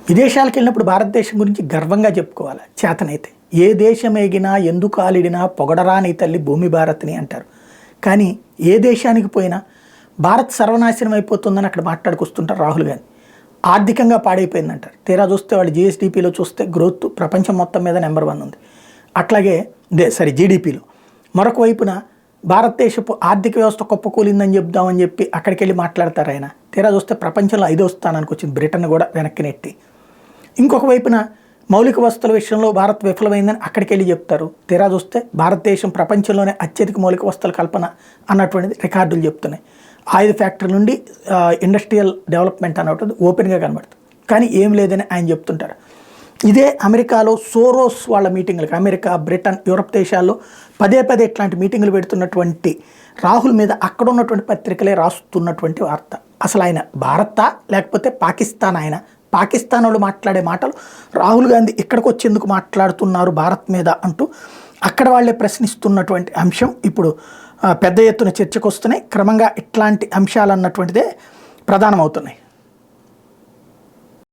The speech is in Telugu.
విదేశాలకు వెళ్ళినప్పుడు భారతదేశం గురించి గర్వంగా చెప్పుకోవాలి చేతనైతే. ఏ దేశం ఎగినా ఎందుకు ఆలిడినా పొగడరాని తల్లి భూమి భారత్ని అంటారు. కానీ ఏ దేశానికి పోయినా భారత్ సర్వనాశనం అయిపోతుందని అక్కడ మాట్లాడుకొస్తుంటారు రాహుల్ గాంధీ. ఆర్థికంగా పాడైపోయిందంటారు. తీరా చూస్తే వాళ్ళు జిఎస్డిపిలో చూస్తే గ్రోత్ ప్రపంచం మొత్తం మీద నెంబర్ 1 ఉంది. అట్లాగే జీడిపిలో. మరొక వైపున భారతదేశపు ఆర్థిక వ్యవస్థ కుప్పకూలిందని చెప్దామని చెప్పి అక్కడికి వెళ్ళి మాట్లాడతారు ఆయన. తీరా చూస్తే ప్రపంచంలో 5వ స్థానానికి వచ్చింది, బ్రిటన్ కూడా వెనక్కి నెట్టి. ఇంకొక వైపున మౌలిక వసతుల విషయంలో భారత్ విఫలమైందని అక్కడికి వెళ్ళి చెప్తారు. తీరా చూస్తే భారతదేశం ప్రపంచంలోనే అత్యధిక మౌలిక వసతుల కల్పన అన్నటువంటిది రికార్డులు చెప్తున్నాయి. ఆయుధ ఫ్యాక్టరీ నుండి ఇండస్ట్రియల్ డెవలప్మెంట్ అన్నటువంటిది ఓపెన్గా కనబడుతుంది. కానీ ఏం లేదని ఆయన చెప్తుంటారు. ఇదే అమెరికాలో సోరోస్ వాళ్ళ మీటింగులకు, అమెరికా, బ్రిటన్, యూరప్ దేశాల్లో పదే ఇట్లాంటి మీటింగులు పెడుతున్నటువంటి రాహుల్ మీద అక్కడ ఉన్నటువంటి పత్రికలే రాస్తున్నటువంటి వార్త. అసలు ఆయన భారతా లేకపోతే పాకిస్తాన్? ఆయన పాకిస్తాన్ వాళ్ళు మాట్లాడే మాటలు రాహుల్ గాంధీ ఇక్కడికి వచ్చేందుకు మాట్లాడుతున్నారు భారత్ మీద అంటూ అక్కడ వాళ్ళే ప్రశ్నిస్తున్నటువంటి అంశం ఇప్పుడు పెద్ద ఎత్తున చర్చకు వస్తున్నాయి. క్రమంగా ఇట్లాంటి అంశాలు అన్నటువంటిదే ప్రధానమవుతున్నాయి.